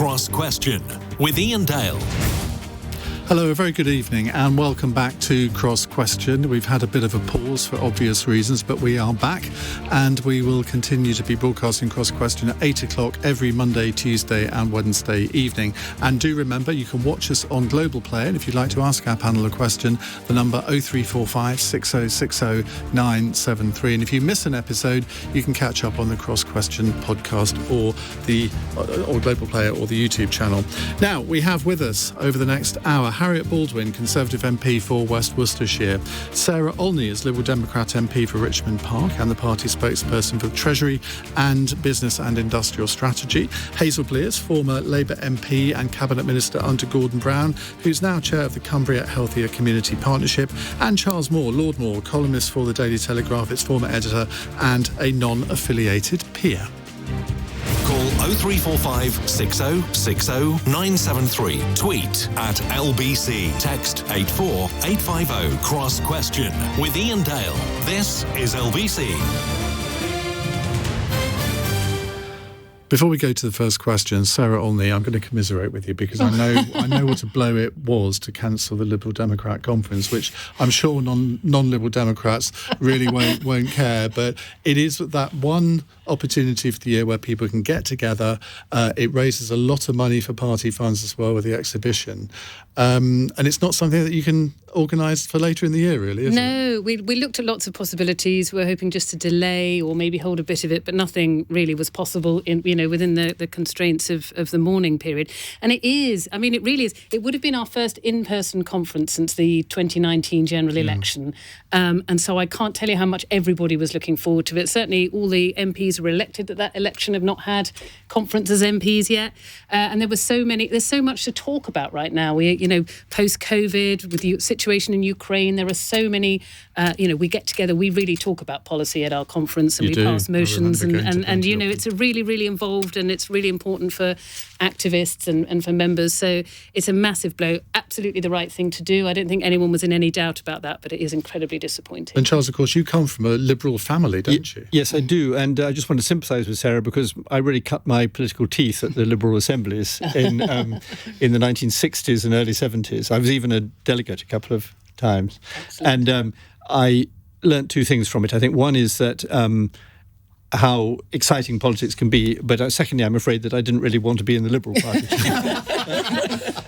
Cross Question with Iain Dale. Hello, a very good evening and welcome back to Cross Question. We've had a bit of a pause for obvious reasons, but we are back and we will continue to be broadcasting Cross Question at 8 o'clock every Monday, Tuesday and Wednesday evening. And do remember, you can watch us on Global Play, and if you'd like to ask our panel a question, the number 0345 6060 973. And if you miss an episode, you can catch up on the Cross Question podcast or Global Play or the YouTube channel. Now, we have with us over the next hour Harriett Baldwin, Conservative MP for West Worcestershire. Sarah Olney is Liberal Democrat MP for Richmond Park and the party spokesperson for Treasury and Business and Industrial Strategy. Hazel Blears, former Labour MP and Cabinet Minister under Gordon Brown, who's now chair of the Cumbria Healthier Community Partnership. And Charles Moore, Lord Moore, columnist for the Daily Telegraph, its former editor and a non-affiliated peer. Call 0345 6060 973. Tweet at LBC. Text 84850. Cross Question with Iain Dale. This is LBC. Before we go to the first question, Sarah Olney, I'm going to commiserate with you because I know what a blow it was to cancel the Liberal Democrat conference, which I'm sure non-Liberal Democrats really won't care. But it is that one opportunity for the year where people can get together. It raises a lot of money for party funds as well with the exhibition. And it's not something that you can organise for later in the year, really, is it? No, we looked at lots of possibilities. We were hoping just to delay or maybe hold a bit of it, but nothing really was possible within the constraints of the morning period. And it really is. It would have been our first in-person conference since the 2019 general election. And so I can't tell you how much everybody was looking forward to it. Certainly all the MPs who were elected at that election have not had conference as MPs yet. And there's so much to talk about right now. Post-COVID, with the situation in Ukraine, there are so many, we get together, we really talk about policy at our conference and we pass motions and it's a really, really involved and it's really important for activists and for members. So it's a massive blow, absolutely the right thing to do. I don't think anyone was in any doubt about that, but it is incredibly disappointing. And Charles, of course, you come from a Liberal family, don't you? Yes, I do. And I just want to sympathise with Sarah because I really cut my political teeth at the Liberal assemblies in the 1960s and early 70s. I was even a delegate a couple of times. Excellent. And I learnt two things from it. I think one is that how exciting politics can be, but secondly, I'm afraid that I didn't really want to be in the Liberal Party.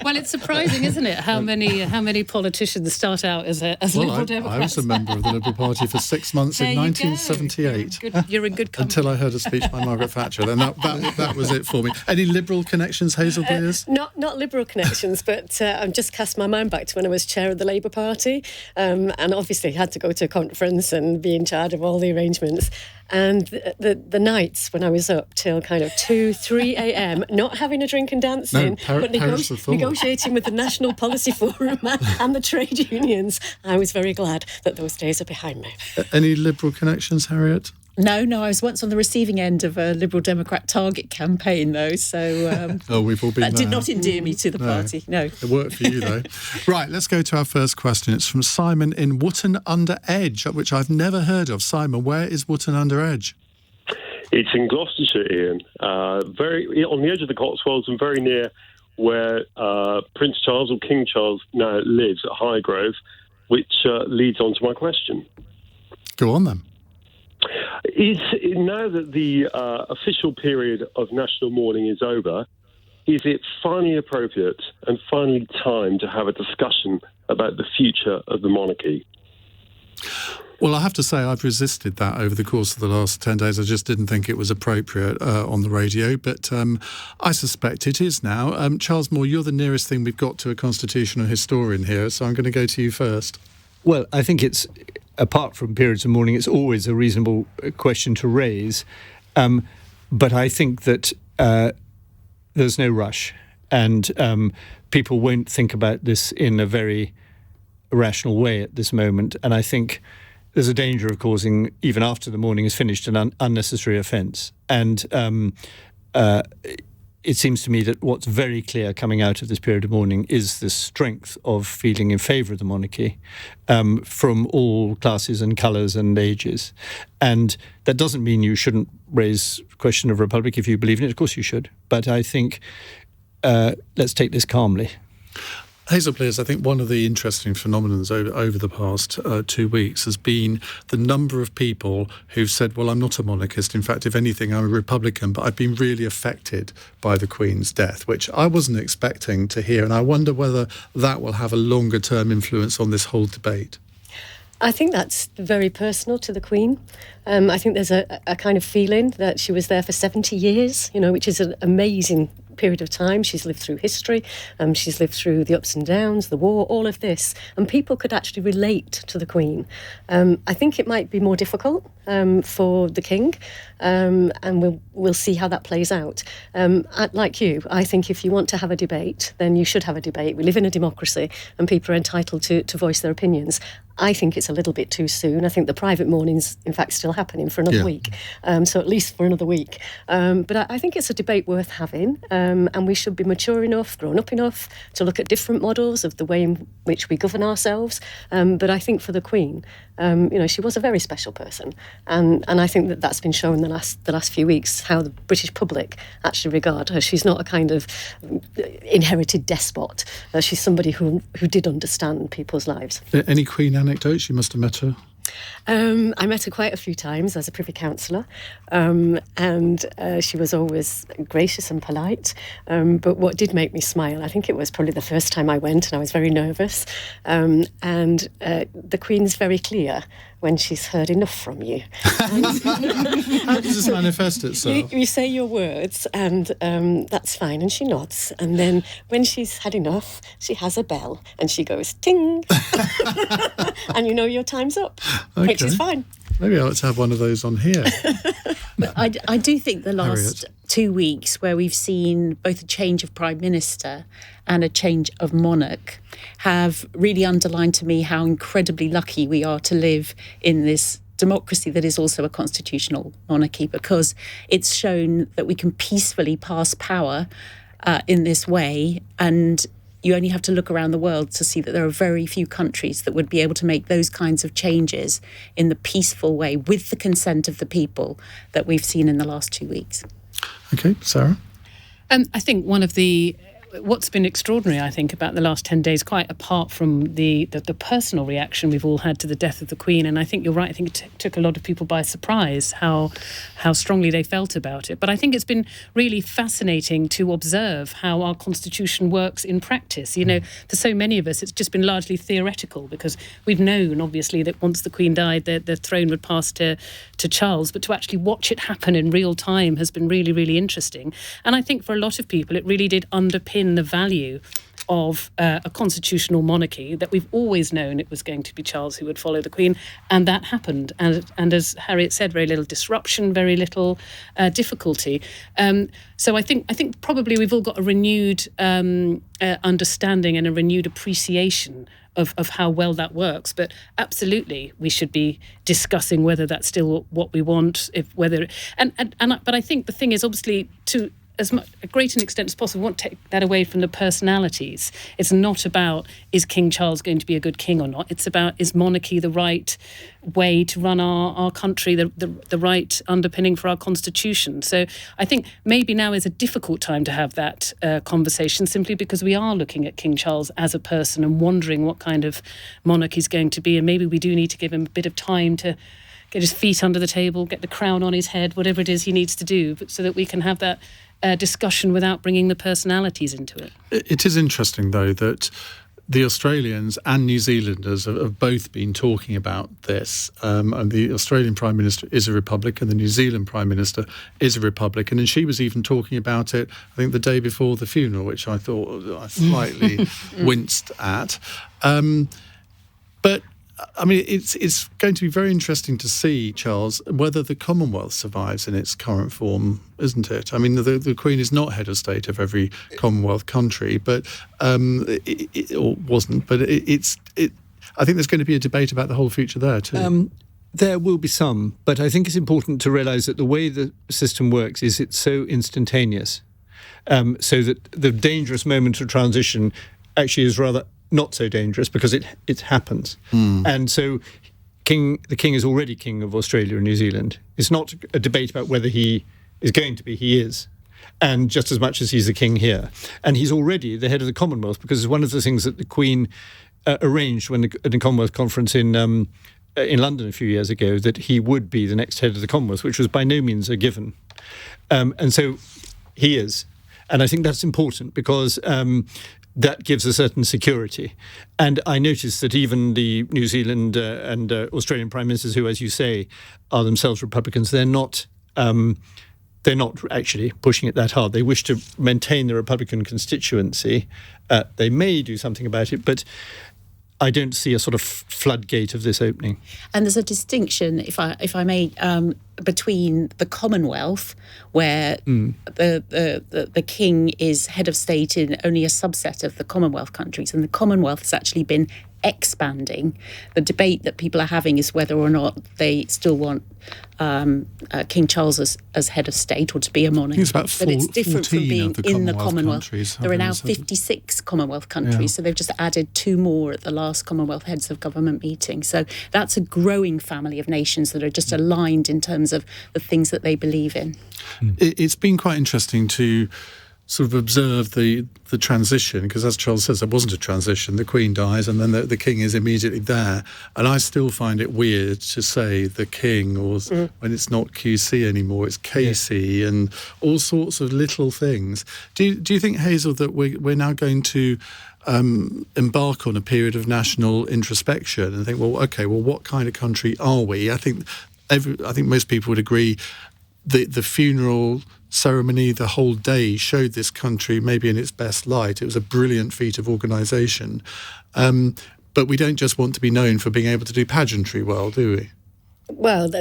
Well, it's surprising, isn't it, how many politicians start out as Liberal Democrats? I was a member of the Liberal Party for 6 months in 1978. You're in good company. Until I heard a speech by Margaret Thatcher. Then that was it for me. Any Liberal connections, Hazel Blears? Not Liberal connections, but I've just cast my mind back to when I was chair of the Labour Party, and obviously had to go to a conference and be in charge of all the arrangements. And the nights when I was up till kind of 2, 3 a.m, not having a drink and dancing, but negotiating with the National Policy Forum and the trade unions, I was very glad that those days are behind me. Any Liberal connections, Harriett? No, I was once on the receiving end of a Liberal Democrat target campaign, though, so we've all been that there. Did not endear me to the party, no. It worked for you, though. Right, let's go to our first question. It's from Simon in Wootton-under-Edge, which I've never heard of. Simon, where is Wootton-under-Edge? It's in Gloucestershire, Ian, very on the edge of the Cotswolds and very near where Prince Charles or King Charles now lives at Highgrove, which leads on to my question. Go on, then. Now that the official period of national mourning is over, is it finally appropriate and finally time to have a discussion about the future of the monarchy? Well, I have to say I've resisted that over the course of the last 10 days. I just didn't think it was appropriate on the radio, but I suspect it is now. Charles Moore, you're the nearest thing we've got to a constitutional historian here, so I'm going to go to you first. Well, I think it's, apart from periods of mourning, it's always a reasonable question to raise. But I think that there's no rush, and people won't think about this in a very rational way at this moment. And I think there's a danger of causing, even after the mourning is finished, an unnecessary offence. And it seems to me that what's very clear coming out of this period of mourning is the strength of feeling in favour of the monarchy from all classes and colours and ages. And that doesn't mean you shouldn't raise the question of republic if you believe in it. Of course you should. But I think let's take this calmly. Hazel, Blears, I think one of the interesting phenomena over the past 2 weeks has been the number of people who've said, well, I'm not a monarchist. In fact, if anything, I'm a Republican, but I've been really affected by the Queen's death, which I wasn't expecting to hear. And I wonder whether that will have a longer-term influence on this whole debate. I think that's very personal to the Queen. I think there's a kind of feeling that she was there for 70 years, which is an amazing period of time. She's lived through history, she's lived through the ups and downs, the war, all of this, and people could actually relate to the Queen. I think it might be more difficult for the King, and we'll see how that plays out. Like you, I think if you want to have a debate, then you should have a debate. We live in a democracy and people are entitled to voice their opinions. I think it's a little bit too soon. I think the private morning's, in fact, still happening for another week. So at least for another week. But I think it's a debate worth having. And we should be mature enough, grown up enough to look at different models of the way in which we govern ourselves. But I think for the Queen, she was a very special person. And I think that's been shown the last few weeks, how the British public actually regard her. She's not a kind of inherited despot. She's somebody who did understand people's lives. Any Queen anecdotes? You must have met her. I met her quite a few times as a Privy Councillor, and she was always gracious and polite. But what did make me smile, I think it was probably the first time I went, and I was very nervous. And the Queen's very clear when she's heard enough from you. How does this manifest itself? You say your words, and that's fine, and she nods. And then when she's had enough, she has a bell, and she goes, ting! And your time's up, which is fine. Maybe I ought to have one of those on here. But I do think the last Harriett. 2 weeks where we've seen both a change of Prime Minister and a change of monarch have really underlined to me how incredibly lucky we are to live in this democracy that is also a constitutional monarchy, because it's shown that we can peacefully pass power in this way. And you only have to look around the world to see that there are very few countries that would be able to make those kinds of changes in the peaceful way with the consent of the people that we've seen in the last 2 weeks. Okay, Sarah? I think what's been extraordinary, I think, about the last 10 days, quite apart from the personal reaction we've all had to the death of the Queen, and I think you're right, I think it took a lot of people by surprise how strongly they felt about it. But I think it's been really fascinating to observe how our constitution works in practice. For so many of us, it's just been largely theoretical, because we've known, obviously, that once the Queen died, the throne would pass to Charles, but to actually watch it happen in real time has been really, really interesting. And I think for a lot of people, it really did underpin the value of a constitutional monarchy, that we've always known it was going to be Charles who would follow the Queen, and that happened. And as Harriett said, very little disruption, very little difficulty. So I think probably we've all got a renewed understanding and a renewed appreciation of how well that works. But absolutely, we should be discussing whether that's still what we want, but I think the thing is, obviously, to as great an extent as possible, we want to take that away from the personalities. It's not about, is King Charles going to be a good king or not? It's about, is monarchy the right way to run our country, the right underpinning for our constitution? So I think maybe now is a difficult time to have that conversation, simply because we are looking at King Charles as a person and wondering what kind of monarch he's going to be, and maybe we do need to give him a bit of time to get his feet under the table, get the crown on his head, whatever it is he needs to do, but so that we can have that discussion without bringing the personalities into it. It is interesting, though, that the Australians and New Zealanders have both been talking about this. And the Australian Prime Minister is a Republican, the New Zealand Prime Minister is a Republican, and she was even talking about it, I think, the day before the funeral, which I thought I slightly winced at. But I mean, it's going to be very interesting to see, Charles, whether the Commonwealth survives in its current form, isn't it? I mean, the Queen is not head of state of every Commonwealth country, but or wasn't. But I think there's going to be a debate about the whole future there too. There will be some, but I think it's important to realise that the way the system works is it's so instantaneous, so that the dangerous moment of transition actually is rather not so dangerous, because it happens. And so the King is already King of Australia and New Zealand. It's not a debate about whether he is going to be, he is. and just as much as he's the king here. And he's already the head of the Commonwealth, because it's one of the things that the Queen arranged at the Commonwealth conference in London a few years ago, that he would be the next head of the Commonwealth, which was by no means a given. And so he is. And I think that's important, because that gives a certain security. And I noticed that even the New Zealand and Australian prime ministers, who, as you say, are themselves Republicans, they're not actually pushing it that hard. They wish to maintain the Republican constituency. They may do something about it, but I don't see a sort of floodgate of this opening. And there's a distinction, if I may, between the Commonwealth, where the king is head of state in only a subset of the Commonwealth countries, and the Commonwealth has actually been expanding. The debate that people are having is whether or not they still want King Charles as head of state or to be a monarch. It's about but it's different from being in the Commonwealth. Countries, there are now 56 Commonwealth countries, so they've just added 2 more at the last Commonwealth Heads of Government meeting. So that's a growing family of nations that are just aligned in terms of the things that they believe in. It's been quite interesting to sort of observe the transition, because as Charles says, there wasn't a transition. The Queen dies and then the King is immediately there. And I still find it weird to say the King, or when it's not QC anymore, it's KC, and all sorts of little things. Do you think, Hazel, that we're now going to embark on a period of national introspection and think, what kind of country are we? I think most people would agree the funeral ceremony, the whole day, showed this country maybe in its best light. It was a brilliant feat of organisation. But we don't just want to be known for being able to do pageantry well, do we? Well,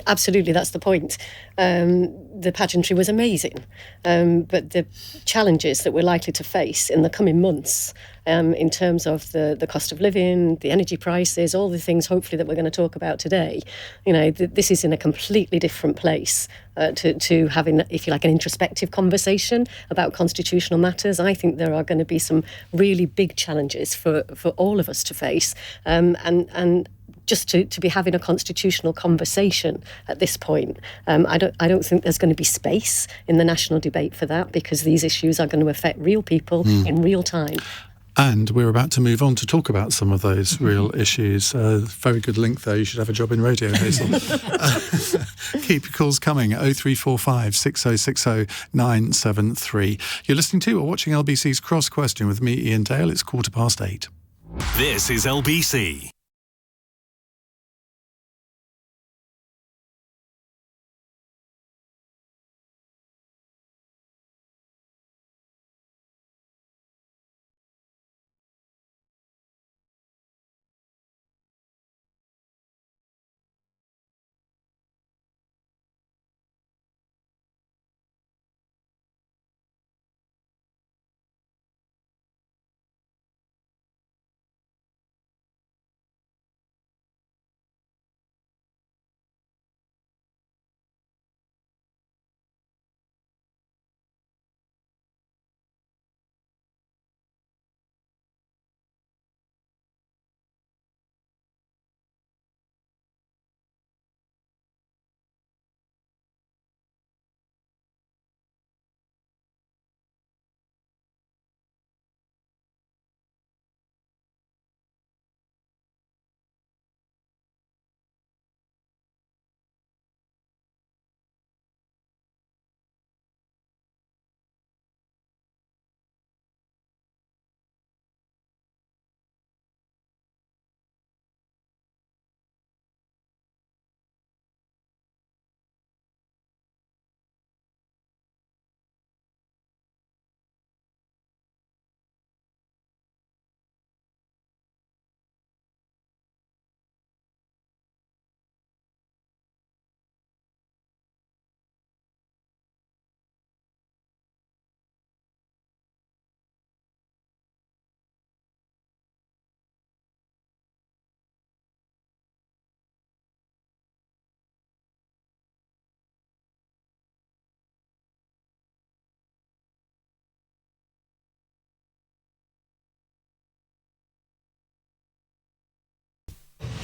absolutely, that's the point. The pageantry was amazing, but the challenges that we're likely to face in the coming months, in terms of the cost of living, the energy prices, all the things hopefully that we're going to talk about today, this is in a completely different place to having, if you like, an introspective conversation about constitutional matters. I think there are going to be some really big challenges for all of us to face, and just to be having a constitutional conversation at this point. I don't think there's going to be space in the national debate for that, because these issues are going to affect real people in real time. And we're about to move on to talk about some of those real issues. Very good link there. You should have a job in radio, Hazel. Keep your calls coming. 0345 6060 973. You're listening to or watching LBC's Cross Question with me, Iain Dale. It's 8:15. This is LBC.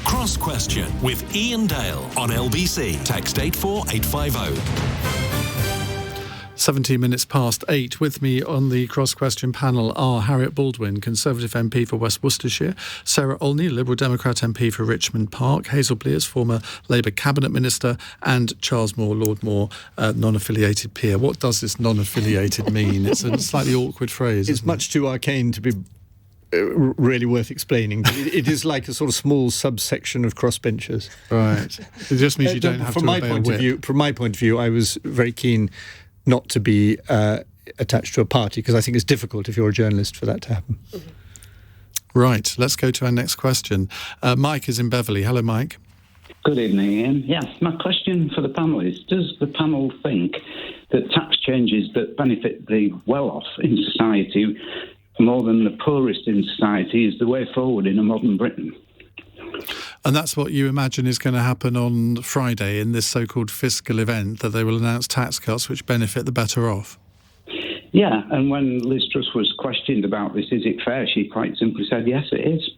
Cross Question with Iain Dale on LBC. Text 84850. 17 minutes past 8. With me on the cross-question panel are Harriett Baldwin, Conservative MP for West Worcestershire, Sarah Olney, Liberal Democrat MP for Richmond Park, Hazel Blears, former Labour Cabinet Minister, and Charles Moore, Lord Moore, non-affiliated peer. What does this non-affiliated mean? It's a slightly awkward phrase. It's much too arcane to be really worth explaining. It is like a sort of small subsection of crossbenchers. Right. It just means you don't have to obey a whip. From my point of view, I was very keen not to be attached to a party, because I think it's difficult if you're a journalist for that to happen. Right. Let's go to our next question. Mike is in Beverley. Hello, Mike. Good evening, Ian. Yes, my question for the panel is, does the panel think that tax changes that benefit the well-off in society more than the poorest in society is the way forward in a modern Britain? And that's what you imagine is going to happen on Friday in this so-called fiscal event, that they will announce tax cuts which benefit the better off? Yeah, and when Liz Truss was questioned about this, is it fair, she quite simply said, yes, it is.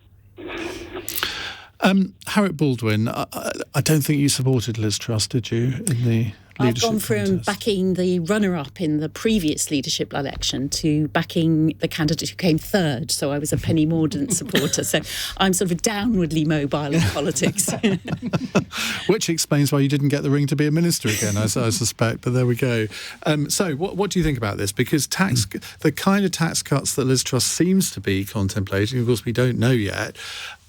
Harriett Baldwin, I don't think you supported Liz Truss, did you, in the I've gone from contest? backing the runner-up in the previous leadership election to backing the candidate who came third. So I was a Penny Mordaunt supporter. So I'm sort of downwardly mobile in politics. Which explains why you didn't get the ring to be a minister again, I suspect. But there we go. So what do you think about this? Because the kind of tax cuts that Liz Truss seems to be contemplating, of course we don't know yet,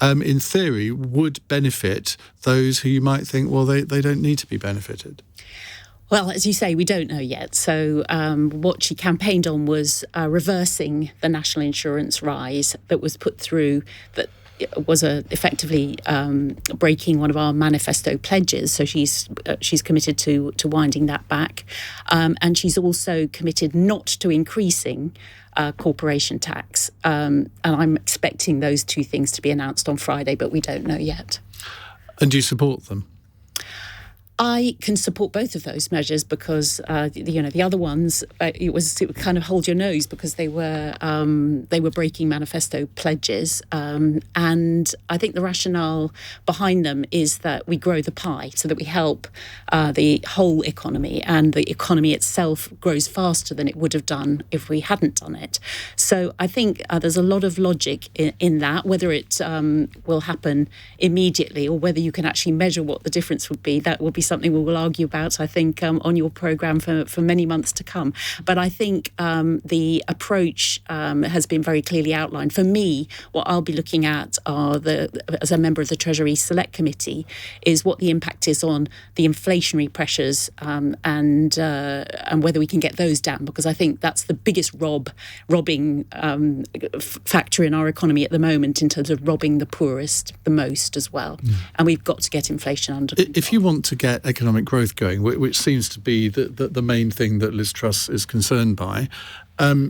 in theory would benefit those who you might think, well, they don't need to be benefited. Well, as you say, we don't know yet. So what she campaigned on was reversing the national insurance rise that was put through, that was effectively breaking one of our manifesto pledges. So she's committed to winding that back. And she's also committed not to increasing corporation tax. And I'm expecting those two things to be announced on Friday, but we don't know yet. And do you support them? I can support both of those measures because, the other ones, it would kind of hold your nose because they were breaking manifesto pledges. And I think the rationale behind them is that we grow the pie so that we help the whole economy, and the economy itself grows faster than it would have done if we hadn't done it. So I think there's a lot of logic in that. Whether it will happen immediately or whether you can actually measure what the difference would be, that will be something we will argue about, I think, on your programme for many months to come. But I think the approach has been very clearly outlined. For me, what I'll be looking at as a member of the Treasury Select Committee is what the impact is on the inflationary pressures and whether we can get those down, because I think that's the biggest robbing factor in our economy at the moment, in terms of robbing the poorest the most as well. And we've got to get inflation under control. If you want to get economic growth going, which seems to be the main thing that Liz Truss is concerned by,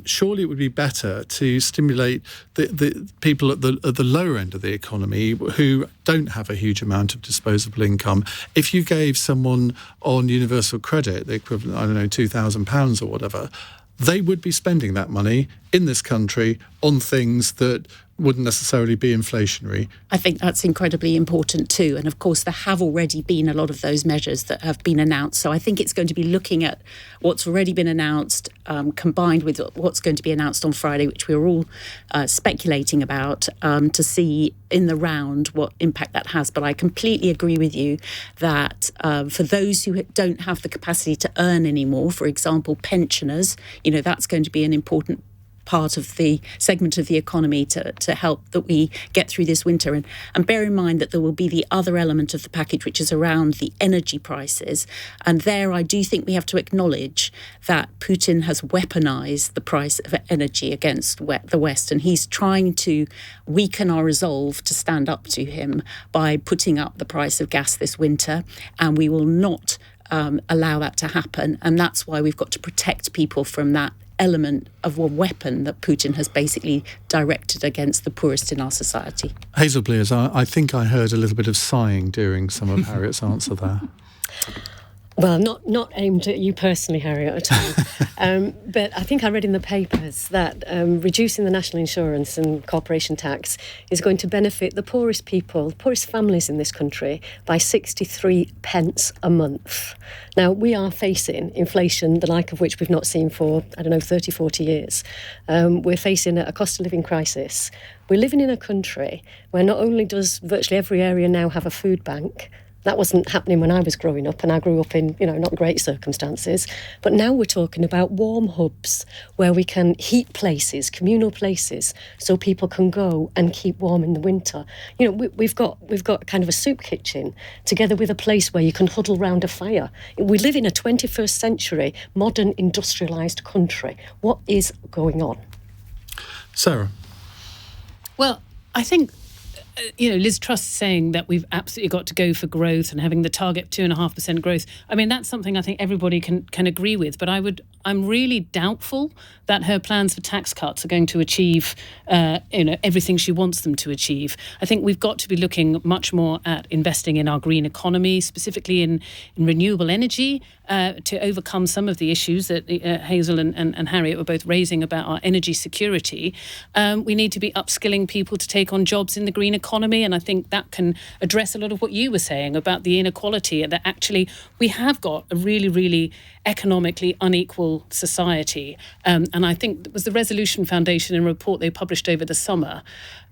surely it would be better to stimulate the people at the lower end of the economy who don't have a huge amount of disposable income. If you gave someone on universal credit the equivalent, I don't know, £2,000 or whatever, they would be spending that money in this country on things that wouldn't necessarily be inflationary. I think that's incredibly important too. And of course, there have already been a lot of those measures that have been announced. So I think it's going to be looking at what's already been announced, combined with what's going to be announced on Friday, which we're all speculating about, to see in the round what impact that has. But I completely agree with you that for those who don't have the capacity to earn anymore, for example, pensioners, that's going to be an important part of the segment of the economy to help that we get through this winter. And bear in mind that there will be the other element of the package, which is around the energy prices. And there I do think we have to acknowledge that Putin has weaponized the price of energy against the West. And he's trying to weaken our resolve to stand up to him by putting up the price of gas this winter. And we will not allow that to happen. And that's why we've got to protect people from that element of a weapon that Putin has basically directed against the poorest in our society. Hazel Blears, I think I heard a little bit of sighing during some of Harriet's answer there. Well, not aimed at you personally, Harriett, at all. But I think I read in the papers that reducing the national insurance and corporation tax is going to benefit the poorest people, poorest families in this country by 63 pence a month. Now, we are facing inflation, the like of which we've not seen for, 30, 40 years. We're facing a cost of living crisis. We're living in a country where not only does virtually every area now have a food bank. That wasn't happening when I was growing up, and I grew up in, not great circumstances. But now we're talking about warm hubs where we can heat places, communal places, so people can go and keep warm in the winter. We've got kind of a soup kitchen together with a place where you can huddle round a fire. We live in a 21st century, modern, industrialised country. What is going on? Sarah? Well, I think Liz Truss saying that we've absolutely got to go for growth and having the target 2.5% growth. I mean, that's something I think everybody can agree with. But I'm really doubtful that her plans for tax cuts are going to achieve, everything she wants them to achieve. I think we've got to be looking much more at investing in our green economy, specifically in renewable energy, to overcome some of the issues that Hazel and Harriett were both raising about our energy security. We need to be upskilling people to take on jobs in the green economy, and I think that can address a lot of what you were saying about the inequality, that actually we have got a really, really economically unequal society. And I think it was the Resolution Foundation in a report they published over the summer.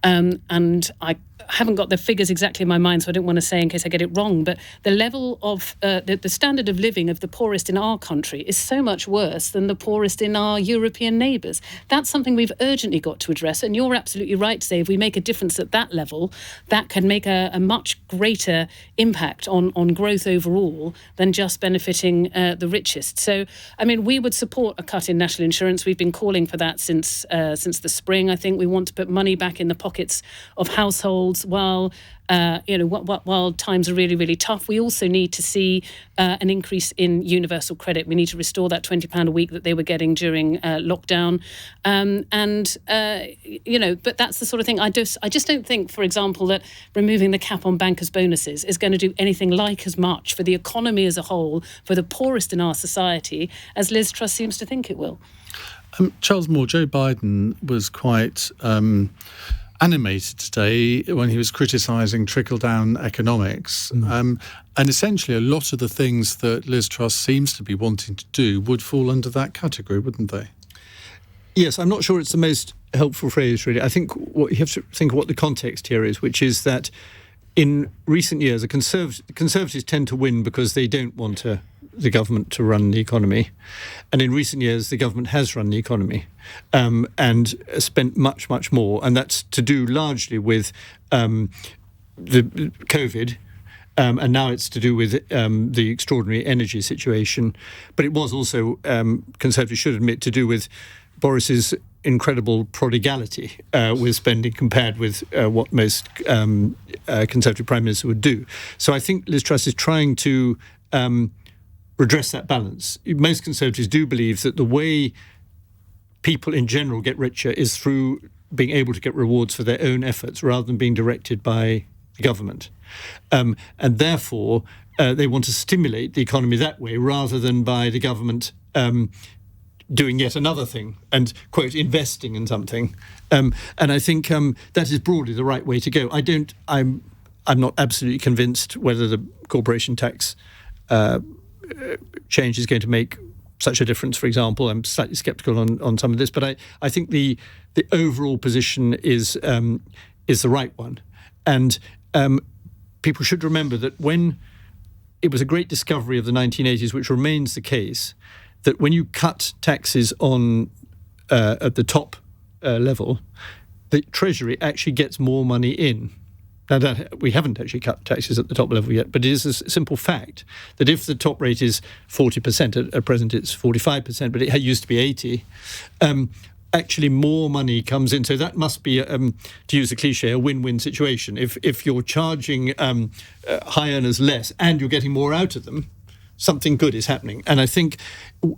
And I haven't got the figures exactly in my mind, so I don't want to say in case I get it wrong, but the level of the standard of living of the poorest in our country is so much worse than the poorest in our European neighbours. That's something we've urgently got to address. And you're absolutely right to say if we make a difference at that level, that can make a much greater impact on growth overall than just benefiting the richest. So, I mean, we would support a cut in national insurance. We've been calling for that since the spring. I think we want to put money back in the pockets of households while times are really, really tough. We also need to see an increase in universal credit. We need to restore that £20 a week that they were getting during lockdown. But that's the sort of thing I just don't think, for example, that removing the cap on bankers' bonuses is going to do anything like as much for the economy as a whole, for the poorest in our society, as Liz Truss seems to think it will. Charles Moore, Joe Biden was quite animated today when he was criticising trickle-down economics. And essentially a lot of the things that Liz Truss seems to be wanting to do would fall under that category, wouldn't they? Yes, I'm not sure it's the most helpful phrase, really. I think what you have to think of what the context here is, which is that in recent years, the Conservatives tend to win because they don't want the government to run the economy. And in recent years, the government has run the economy and spent much, much more. And that's to do largely with the COVID. And now it's to do with the extraordinary energy situation. But it was also, Conservatives should admit, to do with Boris's incredible prodigality with spending compared with what most Conservative Prime Minister would do. So I think Liz Truss is trying to redress that balance. Most Conservatives do believe that the way people in general get richer is through being able to get rewards for their own efforts rather than being directed by the government. And therefore, they want to stimulate the economy that way rather than by the government doing yet another thing and, quote, investing in something. And I think that is broadly the right way to go. I'm not absolutely convinced whether the corporation tax change is going to make such a difference, for example. I'm slightly sceptical on some of this, but I think the overall position is the right one. And people should remember that when it was a great discovery of the 1980s, which remains the case, that when you cut taxes on at the top level, the Treasury actually gets more money in. Now, that we haven't actually cut taxes at the top level yet, but it is a simple fact that if the top rate is 40%, at present it's 45%, but it used to be 80%, actually more money comes in. So that must be, to use a cliche, a win-win situation. If you're charging high earners less and you're getting more out of them, something good is happening. And I think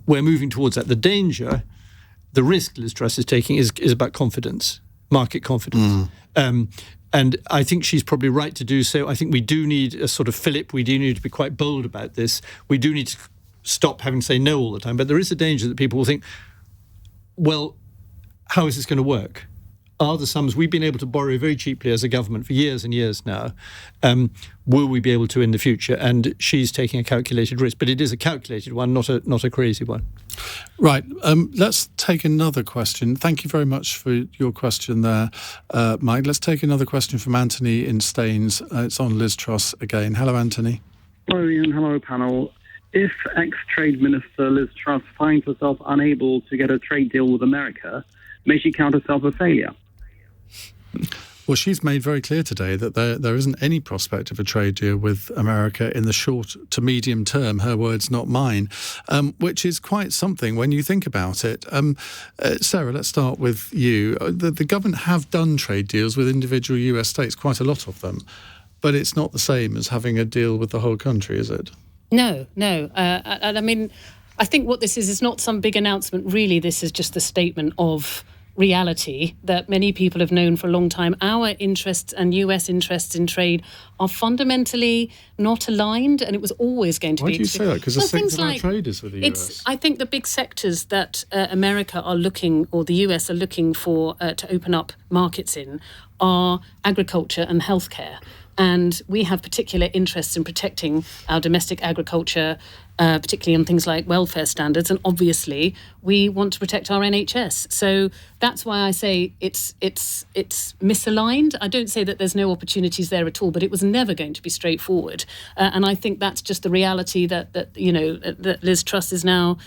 we're moving towards that. The risk Liz Truss is taking is about confidence. Market confidence. And I think she's probably right to do so. I think we do need a sort of fillip. We do need to be quite bold about this. We do need to stop having to say no all the time. But there is a danger that people will think, well, how is this going to work? Are the sums we've been able to borrow very cheaply as a government for years and years now, will we be able to in the future? And she's taking a calculated risk, but it is a calculated one, not a crazy one. Right. Let's take another question. Thank you very much for your question there, Mike. Let's take another question from Anthony in Staines. It's on Liz Truss again. Hello, Anthony. Hello, Ian. Hello, panel. If ex-Trade Minister Liz Truss finds herself unable to get a trade deal with America, may she count herself a failure? Well, she's made very clear today that there isn't any prospect of a trade deal with America in the short to medium term. Her words, not mine, which is quite something when you think about it. Sarah, let's start with you. The government have done trade deals with individual US states, quite a lot of them, but it's not the same as having a deal with the whole country, is it? No. I mean, I think what this is not some big announcement. Really, this is just a statement of reality that many people have known for a long time. Our interests and US interests in trade are fundamentally not aligned, and it was always going to be. Why do you say that? Because a sixth of our trade is with the US. I think the big sectors that America are looking, or the US are looking for to open up markets in, are agriculture and healthcare. And we have particular interests in protecting our domestic agriculture, particularly on things like welfare standards. And obviously, we want to protect our NHS. So that's why I say it's misaligned. I don't say that there's no opportunities there at all, but it was never going to be straightforward. And I think that's just the reality that Liz Truss is now,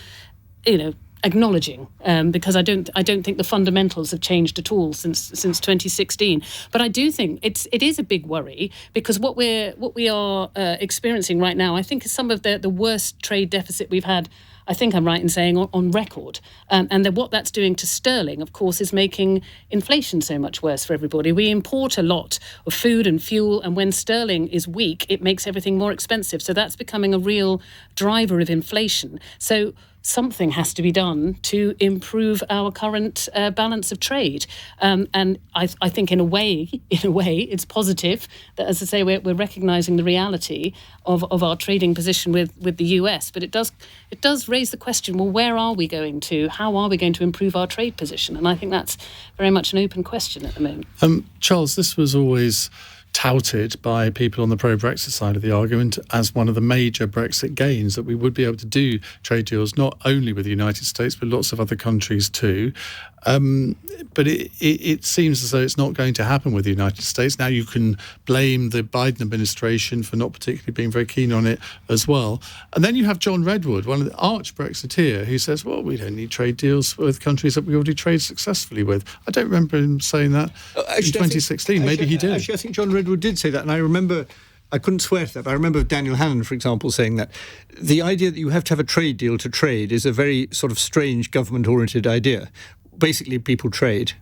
acknowledging, because I don't think the fundamentals have changed at all since 2016. But I do think it is a big worry, because what we are experiencing right now, I think, is some of the worst trade deficit we've had. I think I'm right in saying on record, and what that's doing to sterling, of course, is making inflation so much worse for everybody. We import a lot of food and fuel, and when sterling is weak, it makes everything more expensive. So that's becoming a real driver of inflation. So something has to be done to improve our current balance of trade. And I think in a way, it's positive that, as I say, we're recognising the reality of our trading position with the US. But it does raise the question, well, where are we going to? How are we going to improve our trade position? And I think that's very much an open question at the moment. Charles, this was always touted by people on the pro-Brexit side of the argument as one of the major Brexit gains, that we would be able to do trade deals not only with the United States but lots of other countries too. But it seems as though it's not going to happen with the United States. Now you can blame the Biden administration for not particularly being very keen on it as well. And then you have John Redwood, one of the arch Brexiteer, who says, well, we don't need trade deals with countries that we already trade successfully with. I don't remember him saying that in 2016. Maybe he did. Actually, I think John Redwood did say that, and I remember, I couldn't swear to that, but I remember Daniel Hannan, for example, saying that the idea that you have to have a trade deal to trade is a very sort of strange government-oriented idea. Basically, people trade.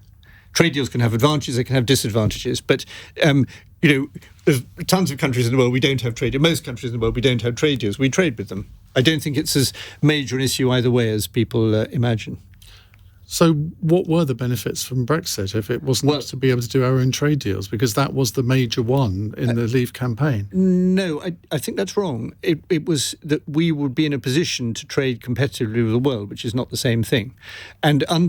Trade deals can have advantages, they can have disadvantages, but there's tons of countries in the world we don't have trade deals. Most countries in the world we don't have trade deals. We trade with them. I don't think it's as major an issue either way as people imagine. So what were the benefits from Brexit if it wasn't to be able to do our own trade deals? Because that was the major one in the Leave campaign. No, I think that's wrong. It was that we would be in a position to trade competitively with the world, which is not the same thing. And in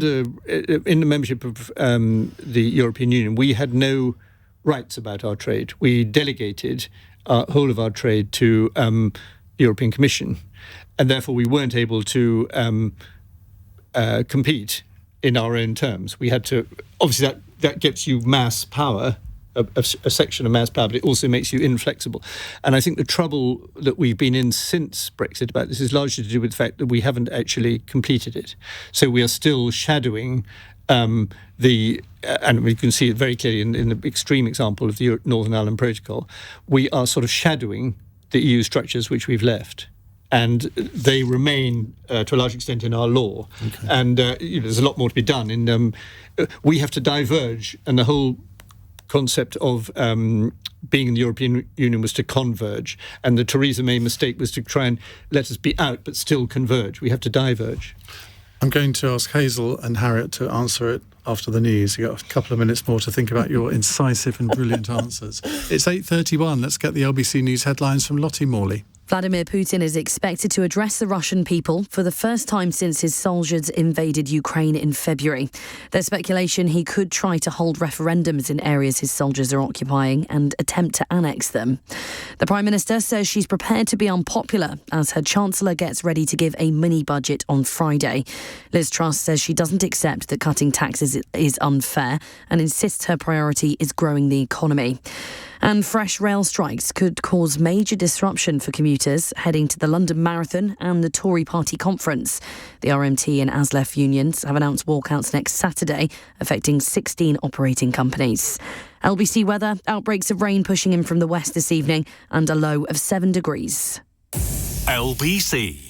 the membership of the European Union, we had no rights about our trade. We delegated whole of our trade to the European Commission, and therefore we weren't able to compete in our own terms. We had to, obviously that gets you mass power, a section of mass power, but it also makes you inflexible. And I think the trouble that we've been in since Brexit about this is largely to do with the fact that we haven't actually completed it. So we are still shadowing and we can see it very clearly in the extreme example of the Northern Ireland Protocol. We are sort of shadowing the EU structures which we've left. And they remain, to a large extent, in our law. Okay. And there's a lot more to be done. We have to diverge, and the whole concept of being in the European Union was to converge. And the Theresa May mistake was to try and let us be out, but still converge. We have to diverge. I'm going to ask Hazel and Harriett to answer it after the news. You've got a couple of minutes more to think about your incisive and brilliant answers. It's 8:31. Let's get the LBC News headlines from Lottie Morley. Vladimir Putin is expected to address the Russian people for the first time since his soldiers invaded Ukraine in February. There's speculation he could try to hold referendums in areas his soldiers are occupying and attempt to annex them. The Prime Minister says she's prepared to be unpopular as her Chancellor gets ready to give a mini-budget on Friday. Liz Truss says she doesn't accept that cutting taxes is unfair and insists her priority is growing the economy. And fresh rail strikes could cause major disruption for commuters heading to the London Marathon and the Tory party conference. The RMT and ASLEF unions have announced walkouts next Saturday, affecting 16 operating companies. LBC weather, outbreaks of rain pushing in from the west this evening and a low of 7 degrees. LBC.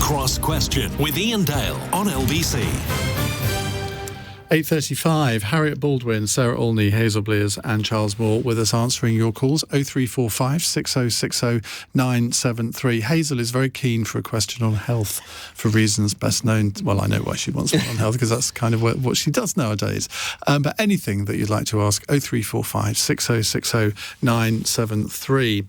Cross Question with Iain Dale on LBC. 8:35, Harriett, Baldwin, Sarah Olney, Hazel, Blears and Charles Moore with us answering your calls. 0345 6060 973. Hazel is very keen for a question on health for reasons best known. Well, I know why she wants one on health because that's kind of what she does nowadays. But anything that you'd like to ask, 0345 6060 973.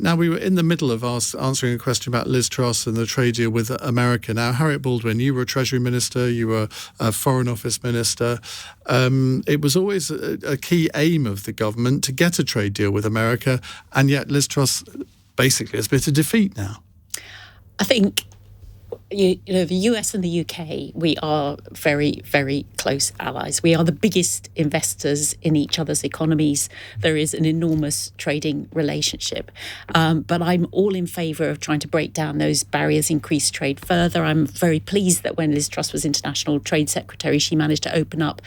Now, we were in the middle of answering a question about Liz Truss and the trade deal with America. Now, Harriett Baldwin, you were a Treasury Minister, you were a Foreign Office Minister. It was always a key aim of the government to get a trade deal with America, and yet Liz Truss basically has been a defeat now. I think the US and the UK, we are very, very close allies. We are the biggest investors in each other's economies. There is an enormous trading relationship. But I'm all in favour of trying to break down those barriers, increase trade further. I'm very pleased that when Liz Truss was International Trade Secretary, she managed to open up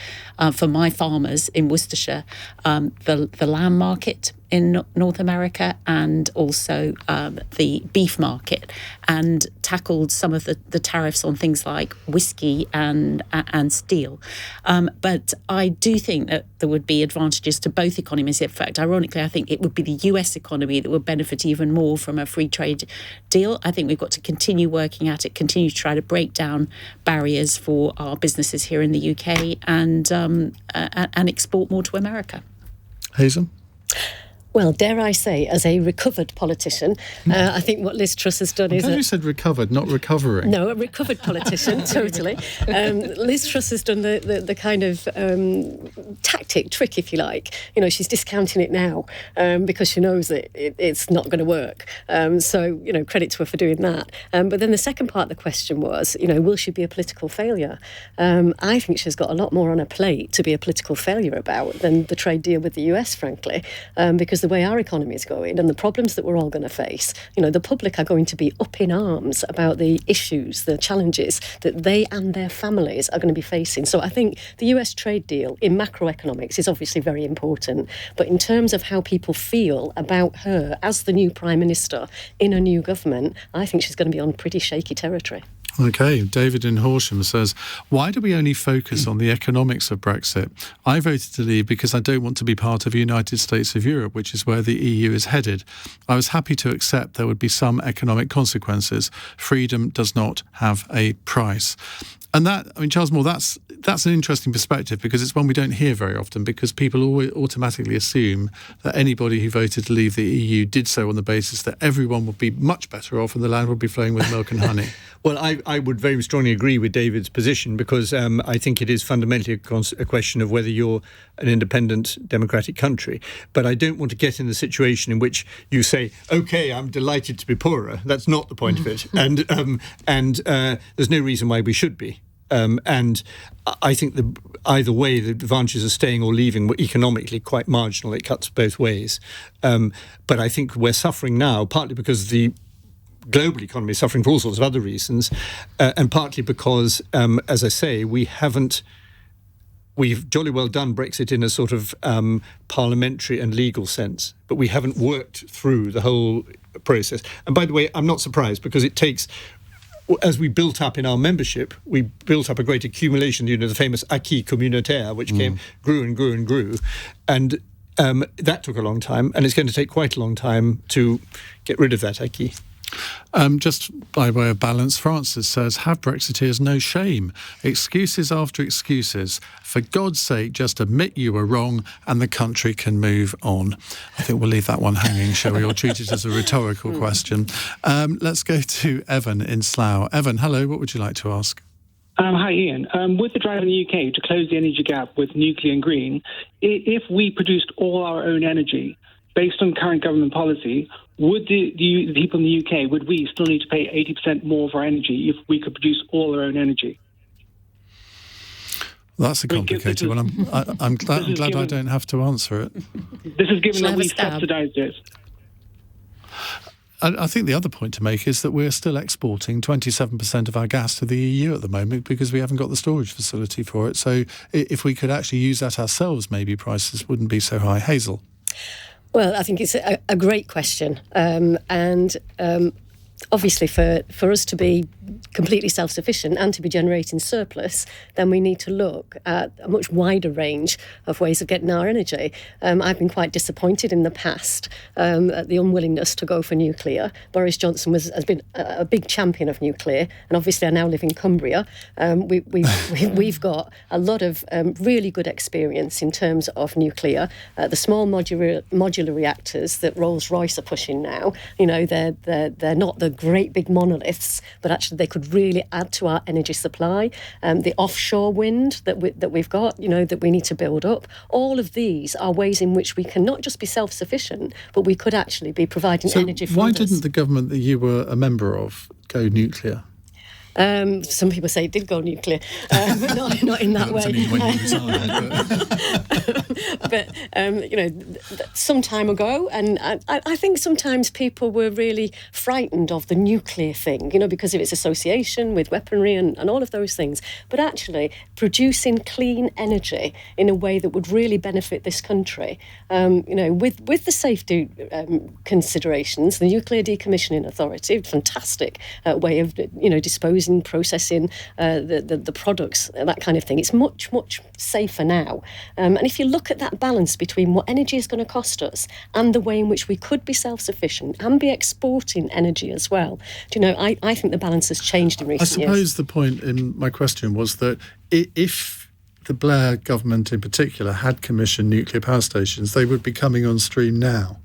for my farmers in Worcestershire the lamb market North America and also the beef market, and tackled some of the tariffs on things like whiskey and steel. But I do think that there would be advantages to both economies. In fact, ironically, I think it would be the US economy that would benefit even more from a free trade deal. I think we've got to continue working at it, continue to try to break down barriers for our businesses here in the UK and export more to America. Hazel? Well, dare I say, as a recovered politician, I think what Liz Truss has done is... You said recovered, not recovering. No, a recovered politician, totally. Liz Truss has done the kind of trick, if you like. You know, she's discounting it now because she knows that it's not going to work. So, you know, credit to her for doing that. But then the second part of the question was, you know, will she be a political failure? I think she's got a lot more on her plate to be a political failure about than the trade deal with the US, frankly, because the way our economy is going and the problems that we're all going to face, you know, the public are going to be up in arms about the issues, the challenges that they and their families are going to be facing. So I think the US trade deal in macroeconomics is obviously very important. But in terms of how people feel about her as the new Prime Minister in a new government, I think she's going to be on pretty shaky territory. OK, David in Horsham says, why do we only focus on the economics of Brexit? I voted to leave because I don't want to be part of the United States of Europe, which is where the EU is headed. I was happy to accept there would be some economic consequences. Freedom does not have a price. And that, I mean, Charles Moore, that's an interesting perspective because it's one we don't hear very often, because people always automatically assume that anybody who voted to leave the EU did so on the basis that everyone would be much better off and the land would be flowing with milk and honey. Well, I would very strongly agree with David's position because I think it is fundamentally a question of whether you're an independent democratic country. But I don't want to get in the situation in which you say, OK, I'm delighted to be poorer. That's not the point of it. And there's no reason why we should be. And I think either way, the advantages of staying or leaving were economically quite marginal. It cuts both ways. But I think we're suffering now, partly because the global economy is suffering for all sorts of other reasons, and partly because, as I say, we've jolly well done Brexit in a sort of parliamentary and legal sense, but we haven't worked through the whole process. And by the way, I'm not surprised because it takes... As we built up in our membership, we built up a great accumulation, you know, the famous acquis communautaire, which grew and grew and grew. And that took a long time, and it's going to take quite a long time to get rid of that acquis. Just by way of balance, Francis says, have Brexiteers no shame? Excuses after excuses. For God's sake, just admit you were wrong and the country can move on. I think we'll leave that one hanging, shall we, or treat it as a rhetorical question. Let's go to Evan in Slough. Evan, hello, what would you like to ask? Hi, Ian. With the drive in the UK to close the energy gap with nuclear and green, if we produced all our own energy, based on current government policy, would the people in the UK, would we still need to pay 80% more for energy if we could produce all our own energy? That's a complicated one. I'm glad I don't have to answer it. This is given that we subsidised it. I think the other point to make is that we're still exporting 27% of our gas to the EU at the moment because we haven't got the storage facility for it. So if we could actually use that ourselves, maybe prices wouldn't be so high. Hazel? Well, I think it's a great question. Obviously, for us to be completely self-sufficient and to be generating surplus, then we need to look at a much wider range of ways of getting our energy. I've been quite disappointed in the past at the unwillingness to go for nuclear. Boris Johnson has been a big champion of nuclear, and obviously I now live in Cumbria. We've got a lot of really good experience in terms of nuclear. The small modular reactors that Rolls-Royce are pushing now, you know, they're not the great big monoliths, but actually they could really add to our energy supply. The offshore wind that we've got, you know, that we need to build up. All of these are ways in which we can not just be self-sufficient, but we could actually be providing energy for why others. Didn't the government that you were a member of go nuclear? Some people say it did go nuclear, but not in that way. When you resigned, some time ago, and I think sometimes people were really frightened of the nuclear thing, because of its association with weaponry and all of those things. But actually, producing clean energy in a way that would really benefit this country, with the safety considerations, the Nuclear Decommissioning Authority, fantastic way of disposing, processing the products, that kind of thing. It's much, much safer now. And if you look at that balance between what energy is going to cost us and the way in which we could be self-sufficient and be exporting energy as well, I think the balance has changed in recent years. I suppose the point in my question was that if the Blair government in particular had commissioned nuclear power stations, they would be coming on stream now.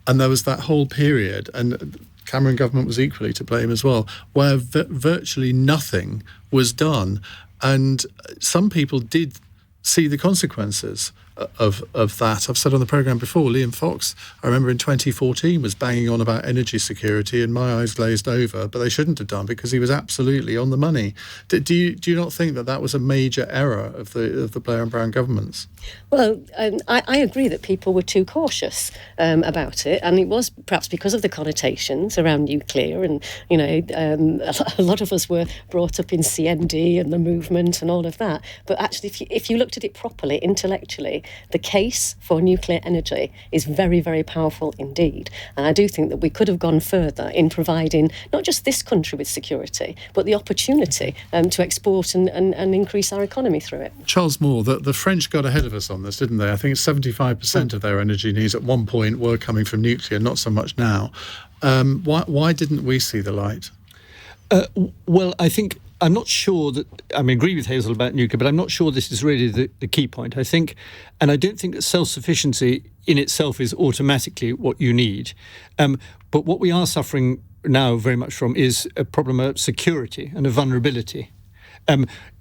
And there was that whole period, and Cameron government was equally to blame as well, where virtually nothing was done. And some people did see the consequences of that. I've said on the programme before, Liam Fox, I remember in 2014, was banging on about energy security, and my eyes glazed over, but they shouldn't have done, because he was absolutely on the money. Do you not think that was a major error of the Blair and Brown governments? Well, I agree that people were too cautious about it, and it was perhaps because of the connotations around nuclear, and a lot of us were brought up in CND and the movement and all of that. But actually, if you looked at it properly, intellectually, the case for nuclear energy is very, very powerful indeed. And I do think that we could have gone further in providing not just this country with security, but the opportunity to export and increase our economy through it. Charles Moore, the French got ahead of us on this, didn't they? I think 75% of their energy needs at one point were coming from nuclear, not so much now. Why didn't we see the light? Well, I'm not sure that, I agree with Hazel about nuclear, but I'm not sure this is really the key point. I don't think that self-sufficiency in itself is automatically what you need. But what we are suffering now very much from is a problem of security and of vulnerability.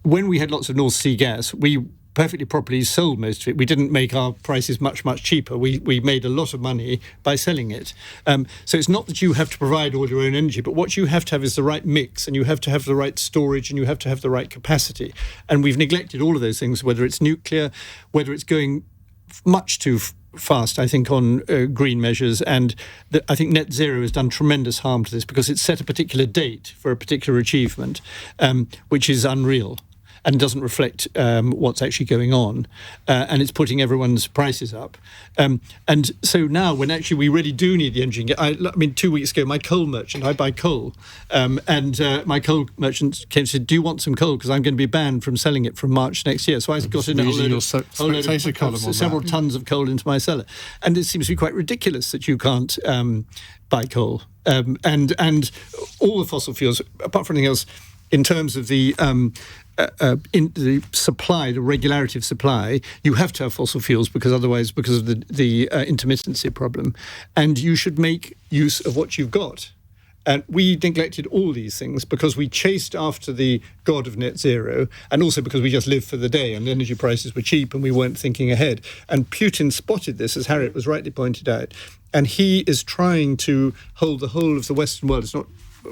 When we had lots of North Sea gas, we perfectly properly sold most of it. We didn't make our prices much, much cheaper. We made a lot of money by selling it. So it's not that you have to provide all your own energy, but what you have to have is the right mix, and you have to have the right storage, and you have to have the right capacity. And we've neglected all of those things, whether it's nuclear, whether it's going much too fast, I think, on green measures. And I think net zero has done tremendous harm to this, because it's set a particular date for a particular achievement, which is unreal and doesn't reflect what's actually going on, and it's putting everyone's prices up. And so now, when actually we really do need the energy, 2 weeks ago, my coal merchant, I buy coal, and my coal merchant came and said, "Do you want some coal? Because I'm going to be banned from selling it from March next year." So I got in a whole load of several tons of coal into my cellar. And it seems to be quite ridiculous that you can't buy coal. And all the fossil fuels, apart from anything else, in terms of the in the supply, the regularity of supply, you have to have fossil fuels, because otherwise, because of the intermittency problem, and you should make use of what you've got. And we neglected all these things because we chased after the god of net zero, and also because we just lived for the day and energy prices were cheap and we weren't thinking ahead. And Putin spotted this, as Harriett was rightly pointed out, and he is trying to hold the whole of the Western world.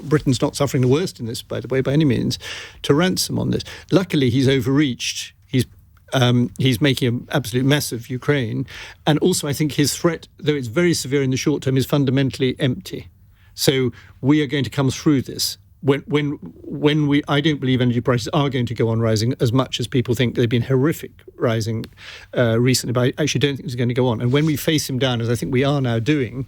Britain's not suffering the worst in this, by the way, by any means, to ransom on this. Luckily, he's overreached. He's making an absolute mess of Ukraine. And also, I think his threat, though it's very severe in the short term, is fundamentally empty. So we are going to come through this. I don't believe energy prices are going to go on rising as much as people think. They've been horrific rising recently, but I actually don't think it's going to go on. And when we face him down, as I think we are now doing,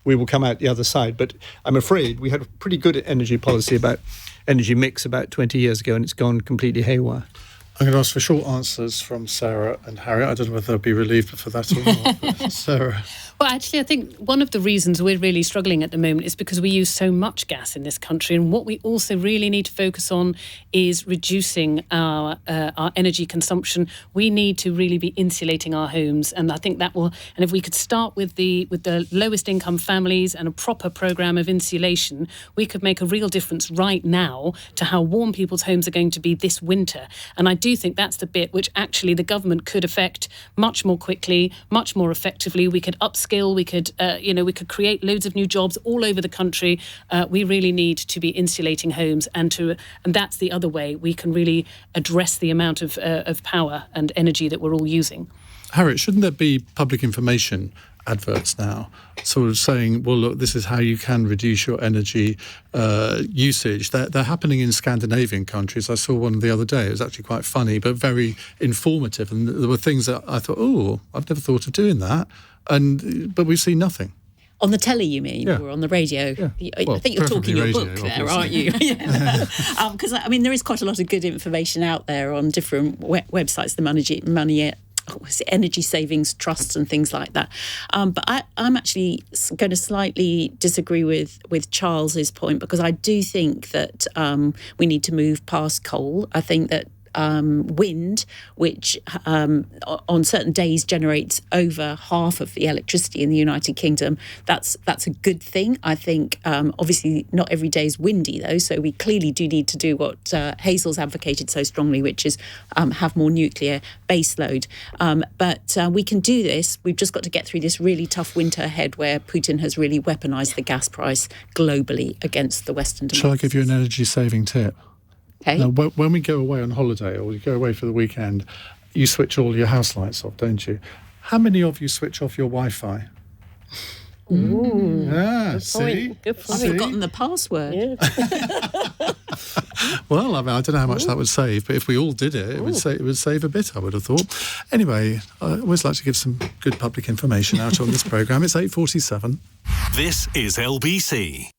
we will come out the other side. But I'm afraid we had a pretty good energy policy about energy mix about 20 years ago, and it's gone completely haywire. I'm going to ask for short answers from Sarah and Harriett. I don't know whether they'll be relieved for that or not. But Sarah. Well, actually, I think one of the reasons we're really struggling at the moment is because we use so much gas in this country. And what we also really need to focus on is reducing our energy consumption. We need to really be insulating our homes. And I think that will, and if we could start with the lowest income families and a proper programme of insulation, we could make a real difference right now to how warm people's homes are going to be this winter. And I do think that's the bit which actually the government could affect much more quickly, much more effectively. We could upskill, we could create loads of new jobs all over the country. We really need to be insulating homes, and that's the other way we can really address the amount of power and energy that we're all using. Harriett, shouldn't there be public information adverts now, sort of saying, well, look, this is how you can reduce your energy usage? They're happening in Scandinavian countries. I saw one the other day. It was actually quite funny, but very informative. And there were things that I thought, oh, I've never thought of doing that. But we've seen nothing. On the telly, you mean, or on the radio? Yeah. I think you're talking your radio, book there, obviously. aren't you? Because there is quite a lot of good information out there on different websites, the energy savings trusts and things like that. But I'm actually going to slightly disagree with Charles's point, because I do think that we need to move past coal. I think that wind, which on certain days generates over half of the electricity in the United Kingdom, that's a good thing. I think obviously not every day is windy though, so we clearly do need to do what Hazel's advocated so strongly, which is have more nuclear baseload. But we can do this. We've just got to get through this really tough winter ahead, where Putin has really weaponised the gas price globally against the Western democracies. Shall I give you an energy saving tip? Okay. Now, when we go away on holiday or we go away for the weekend, you switch all your house lights off, don't you? How many of you switch off your Wi-Fi? Ooh, yeah, good point. I've forgotten the password. Yeah. Well, I don't know how much that would save, but if we all did it, it would save a bit, I would have thought. Anyway, I always like to give some good public information out on this programme. It's 8:47. This is LBC.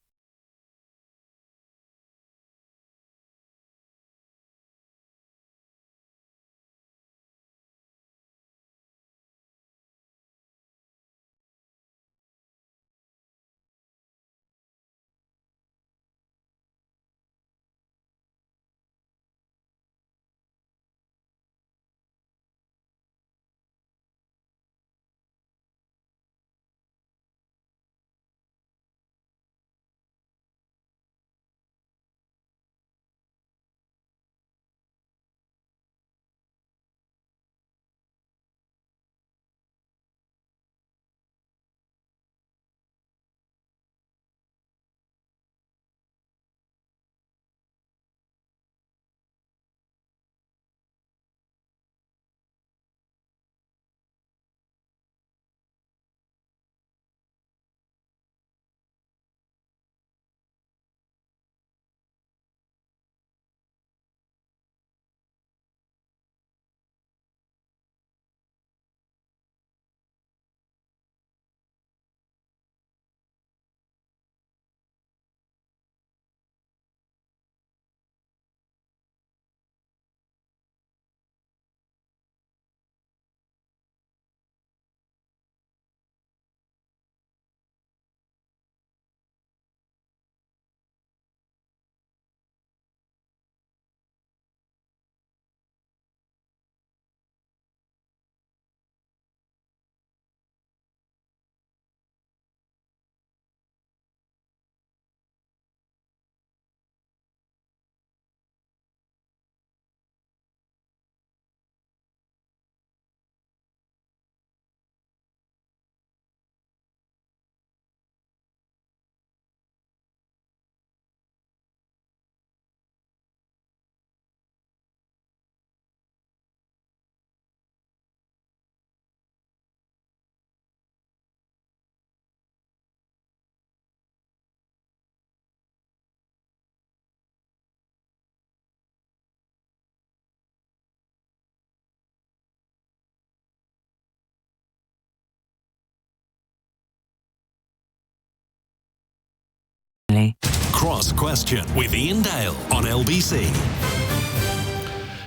Cross Question with Iain Dale on LBC.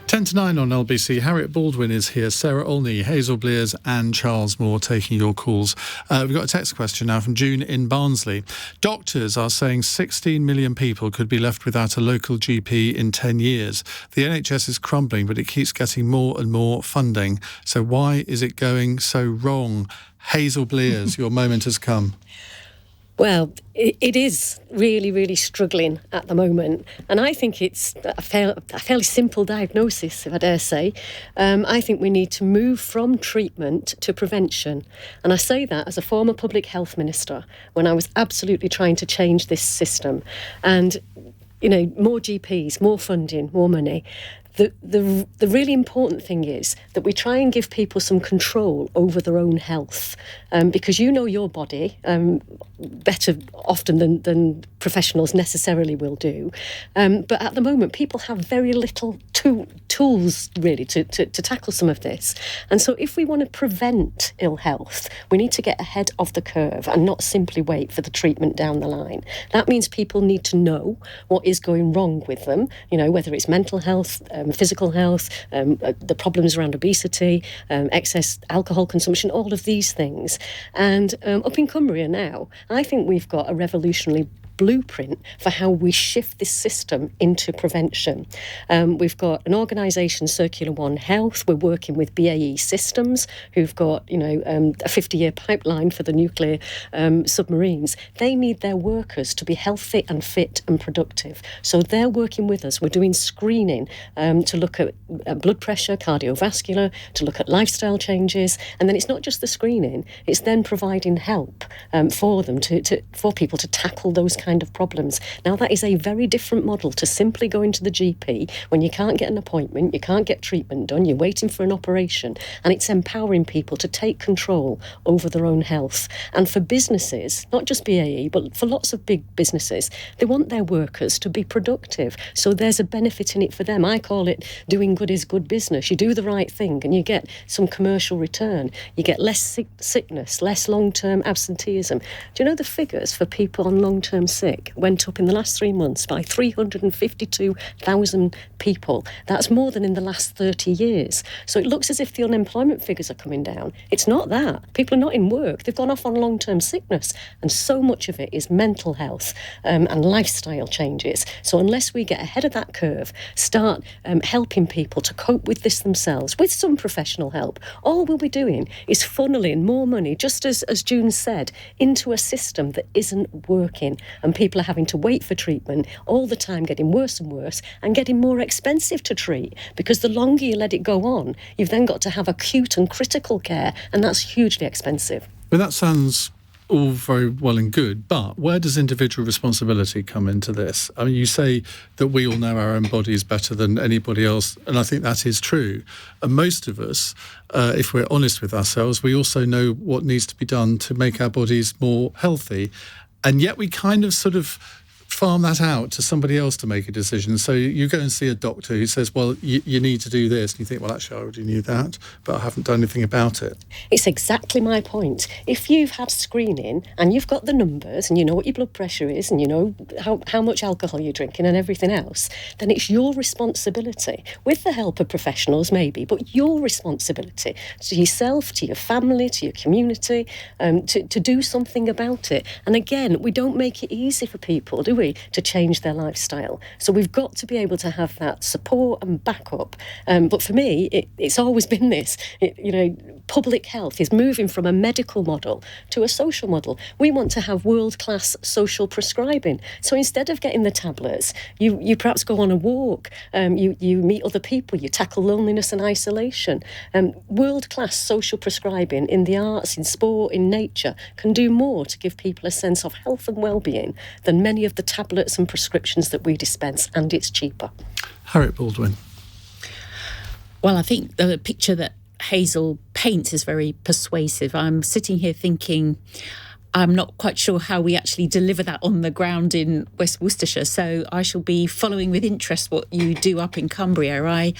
10 to 9 on LBC. Harriett Baldwin is here, Sarah Olney, Hazel Blears and Charles Moore taking your calls. We've got a text question now from June in Barnsley. Doctors are saying 16 million people could be left without a local GP in 10 years. The NHS is crumbling, but it keeps getting more and more funding. So why is it going so wrong? Hazel Blears, your moment has come. Well, it is really, really struggling at the moment. And I think it's a fairly simple diagnosis, if I dare say. I think we need to move from treatment to prevention. And I say that as a former public health minister, when I was absolutely trying to change this system. And, more GPs, more funding, more money. the really important thing is that we try and give people some control over their own health, because you know your body better often than professionals necessarily will do. But at the moment, people have very little tools really to tackle some of this. And so if we want to prevent ill health, we need to get ahead of the curve and not simply wait for the treatment down the line. That means people need to know what is going wrong with them, whether it's mental health, physical health, the problems around obesity, excess alcohol consumption, all of these things. And up in Cumbria now, I think we've got a revolutionary blueprint for how we shift this system into prevention. We've got an organisation, Circular One Health. We're working with BAE Systems, who've got a 50-year pipeline for the nuclear submarines. They need their workers to be healthy and fit and productive. So they're working with us. We're doing screening to look at blood pressure, cardiovascular, to look at lifestyle changes. And then it's not just the screening, it's then providing help for them for people to tackle those kind of problems. Now, that is a very different model to simply going to the GP when you can't get an appointment, you can't get treatment done, you're waiting for an operation, and it's empowering people to take control over their own health. And for businesses, not just BAE, but for lots of big businesses, they want their workers to be productive. So there's a benefit in it for them. I call it doing good is good business. You do the right thing and you get some commercial return. You get less sickness, less long-term absenteeism. Do you know the figures for people on long-term sick went up in the last 3 months by 352,000 people. That's more than in the last 30 years. So it looks as if the unemployment figures are coming down. It's not that. People are not in work. They've gone off on long-term sickness. And so much of it is mental health and lifestyle changes. So unless we get ahead of that curve, start helping people to cope with this themselves, with some professional help, all we'll be doing is funneling more money, just as June said, into a system that isn't working. And people are having to wait for treatment all the time, getting worse and worse and getting more expensive to treat, because the longer you let it go on, you've then got to have acute and critical care, and that's hugely expensive. Well, that sounds all very well and good, but where does individual responsibility come into this? I mean, you say that we all know our own bodies better than anybody else, and I think that is true. And most of us, if we're honest with ourselves, we also know what needs to be done to make our bodies more healthy. And yet we kind of sort of farm that out to somebody else to make a decision. So you go and see a doctor who says, well, you need to do this. And you think, well, actually, I already knew that, but I haven't done anything about it. It's exactly my point. If you've had screening and you've got the numbers and you know what your blood pressure is and you know how much alcohol you're drinking and everything else, then it's your responsibility, with the help of professionals maybe, but your responsibility to yourself, to your family, to your community, to do something about it. And again, we don't make it easy for people, do we, to change their lifestyle? So we've got to be able to have that support and backup. But for me, it's always been this. Public health is moving from a medical model to a social model. We want to have world-class social prescribing. So instead of getting the tablets, you perhaps go on a walk, you meet other people, you tackle loneliness and isolation. World-class social prescribing in the arts, in sport, in nature can do more to give people a sense of health and well-being than many of the tablets and prescriptions that we dispense, and it's cheaper. Harriett Baldwin. Well, I think the picture that Hazel paints is very persuasive. I'm sitting here thinking I'm not quite sure how we actually deliver that on the ground in West Worcestershire, so I shall be following with interest what you do up in Cumbria. I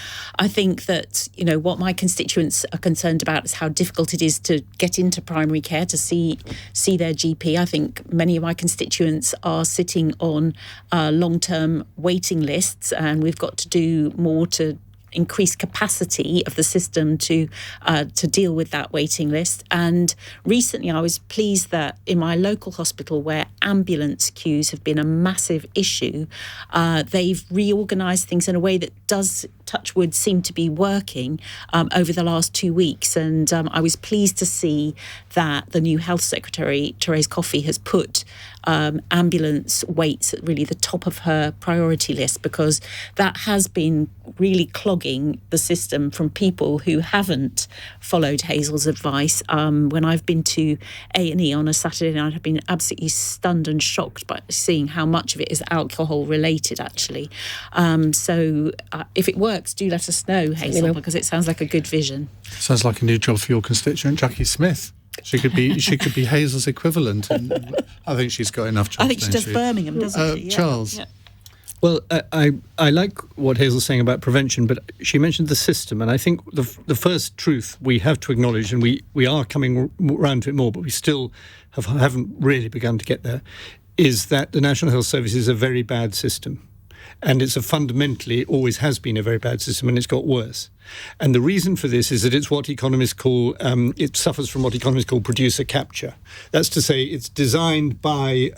think that, what my constituents are concerned about is how difficult it is to get into primary care, to see their GP. I think many of my constituents are sitting on long-term waiting lists, and we've got to do more to increased capacity of the system to deal with that waiting list. And recently I was pleased that in my local hospital, where ambulance queues have been a massive issue, they've reorganised things in a way that does, touch wood, seem to be working over the last 2 weeks. And I was pleased to see that the new Health Secretary, Therese Coffey, has put ambulance waits at really the top of her priority list, because that has been really clogging the system from people who haven't followed Hazel's advice. When I've been to A&E on a Saturday night, I've been absolutely stunned stunned and shocked by seeing how much of it is alcohol related, actually. So if it works, do let us know, Hazel, because it sounds like a good vision. Sounds like a new job for your constituent, Jackie Smith. She could be Hazel's equivalent, and I think she's got enough jobs. I think she does Birmingham, doesn't she? Yeah. Charles. Yeah. Well, I like what Hazel's saying about prevention, but she mentioned the system, and I think the first truth we have to acknowledge, and we are coming around to it more, but we still haven't really begun to get there, is that the National Health Service is a very bad system. And it's fundamentally always has been a very bad system, and it's got worse. And the reason for this is that it's what economists call, it suffers from what economists call producer capture. That's to say, it's designed by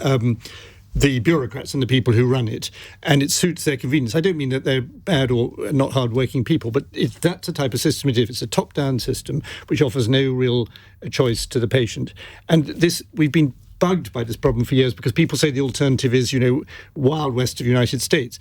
the bureaucrats and the people who run it, and it suits their convenience. I don't mean that they're bad or not hard-working people, but that's the type of system it is. It's a top-down system which offers no real choice to the patient. And this, we've been bugged by this problem for years because people say the alternative is, Wild West of the United States.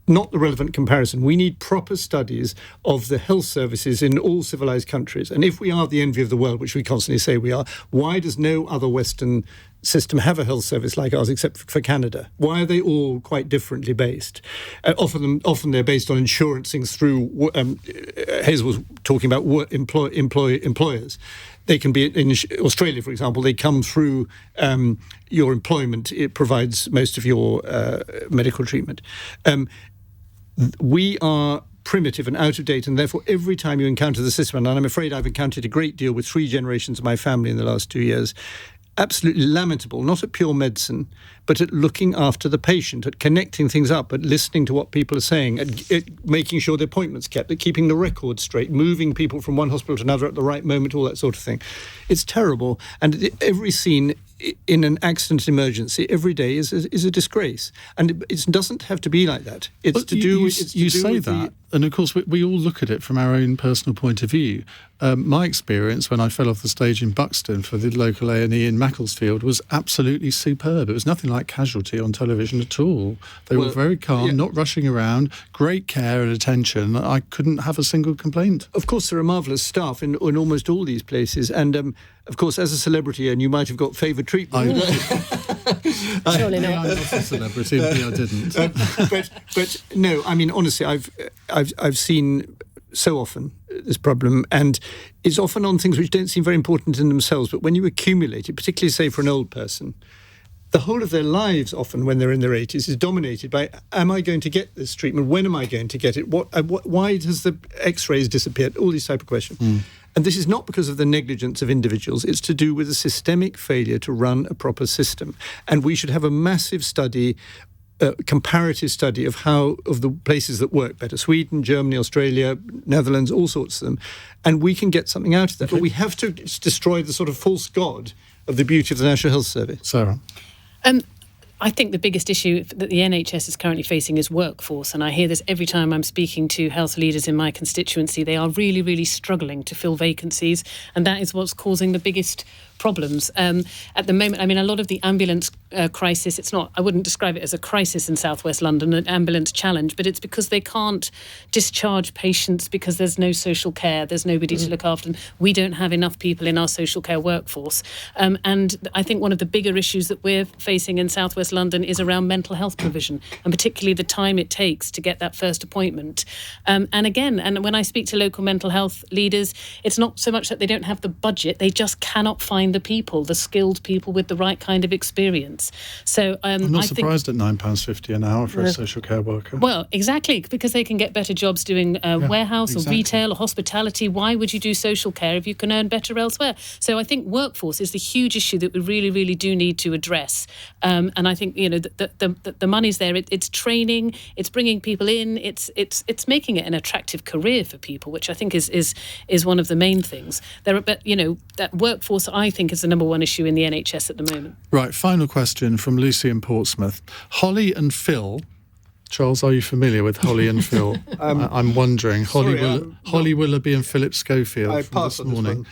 Not the relevant comparison. We need proper studies of the health services in all civilized countries. And if we are the envy of the world, which we constantly say we are, why does no other Western system have a health service like ours except for Canada? Why are they all quite differently based? Often they're based on insurance things through, Hazel was talking about employers. They can be, in Australia, for example, they come through your employment. It provides most of your medical treatment. We are primitive and out of date, and therefore every time you encounter the system, and I'm afraid I've encountered a great deal with 3 generations of my family in the last 2 years, absolutely lamentable, not at pure medicine, but at looking after the patient, at connecting things up, at listening to what people are saying, at making sure the appointments kept, at keeping the records straight, moving people from one hospital to another at the right moment, all that sort of thing. It's terrible. And every scene in an accident emergency every day is a disgrace. And it doesn't have to be like that. It's to do with... You say that, and of course we all look at it from our own personal point of view. My experience when I fell off the stage in Buxton for the local A&E in Macclesfield was absolutely superb. It was nothing like Casualty on television at all. They were very calm, not rushing around, great care and attention. I couldn't have a single complaint. Of course, there are marvellous staff in almost all these places, and of course, as a celebrity, and you might have got favoured treatment. Surely not. I'm not a celebrity, I didn't. But no, I mean, honestly, I've seen so often this problem, and it's often on things which don't seem very important in themselves, but when you accumulate it, particularly, say, for an old person, the whole of their lives, often when they're in their 80s, is dominated by, am I going to get this treatment? When am I going to get it? Why has the X-rays disappeared? All these type of questions. And this is not because of the negligence of individuals. It's to do with a systemic failure to run a proper system. And we should have a massive study, comparative study of the places that work better. Sweden, Germany, Australia, Netherlands, all sorts of them. And we can get something out of that. Okay. But we have to destroy the sort of false god of the beauty of the National Health Service. Sarah? I think the biggest issue that the NHS is currently facing is workforce, and I hear this every time I'm speaking to health leaders in my constituency. They are really, really struggling to fill vacancies, and that is what's causing the biggest problems. At the moment, I mean, a lot of the ambulance crisis, I wouldn't describe it as a crisis in southwest London, an ambulance challenge, but it's because they can't discharge patients because there's no social care, there's nobody to look after them. We don't have enough people in our social care workforce. And I think one of the bigger issues that we're facing in southwest London is around mental health provision, and particularly the time it takes to get that first appointment. And when I speak to local mental health leaders, it's not so much that they don't have the budget, they just cannot find the people, the skilled people with the right kind of experience. So I'm not surprised at £9.50 an hour for a social care worker. Well, exactly, because they can get better jobs doing warehouse or retail or hospitality. Why would you do social care if you can earn better elsewhere? So I think workforce is the huge issue that we really, really do need to address. And I think the money's there. It's training, it's bringing people in, it's making it an attractive career for people, which I think is one of the main things. That workforce, I think, is the number one issue in the NHS at the moment. Right, final question from Lucy in Portsmouth. Holly and Phil. Charles, are you familiar with Holly and Phil? I'm wondering. Holly Willoughby and Philip Schofield from this morning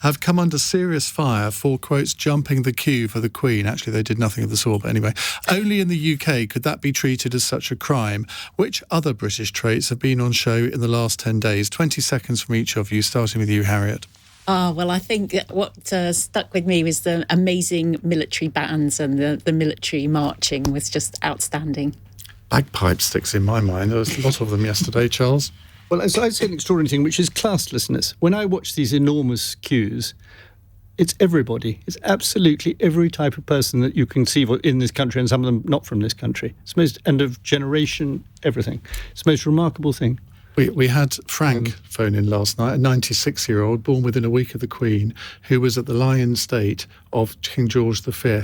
have come under serious fire for, quotes, jumping the queue for the Queen. Actually, they did nothing of the sort, but anyway. Only in the UK could that be treated as such a crime. Which other British traits have been on show in the last 10 days? 20 seconds from each of you, starting with you, Harriett. Well, I think what stuck with me was the amazing military bands, and the military marching was just outstanding. Bagpipe sticks in my mind. There was a lot of them yesterday, Charles. Well, I'd say an extraordinary thing, which is classlessness. When I watch these enormous queues, it's everybody. It's absolutely every type of person that you can see in this country, and some of them not from this country. It's most end of generation, everything. It's the most remarkable thing. We had Frank phone in last night, a 96-year-old born within a week of the Queen, who was at the Lion State of King George V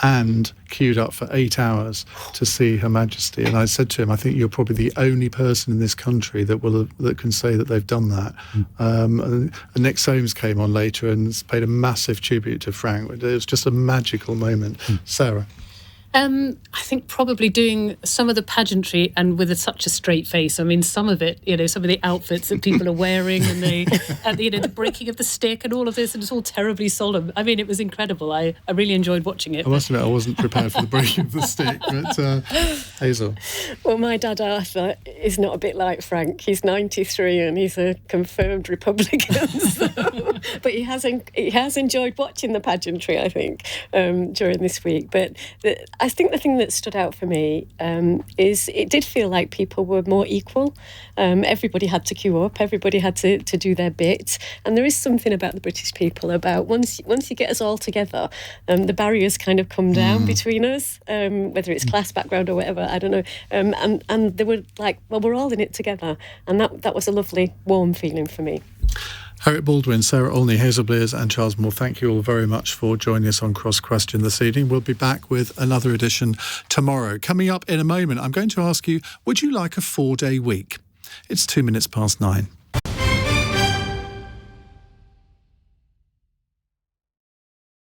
and queued up for 8 hours to see Her Majesty. And I said to him, I think you're probably the only person in this country that can say that they've done that. And Nick Soames came on later and paid a massive tribute to Frank. It was just a magical moment. Sarah? I think probably doing some of the pageantry and with such a straight face. I mean, some of it, some of the outfits that people are wearing and the breaking of the stick and all of this, and it's all terribly solemn. I mean, it was incredible. I really enjoyed watching it. I must admit, I wasn't prepared for the breaking of the stick, but Hazel? Well, my dad Arthur is not a bit like Frank. He's 93 and he's a confirmed Republican. But he has enjoyed watching the pageantry, I think, during this week. But I think the thing that stood out for me is it did feel like people were more equal. Everybody had to queue up. Everybody had to do their bit. And there is something about the British people about once you get us all together, the barriers kind of come down between us, whether it's class background or whatever, I don't know. And they were like, well, we're all in it together. And that was a lovely, warm feeling for me. Harriett Baldwin, Sarah Olney, Hazel Blears and Charles Moore, thank you all very much for joining us on Cross Question this evening. We'll be back with another edition tomorrow. Coming up in a moment, I'm going to ask you, would you like a 4-day week? It's 9:02.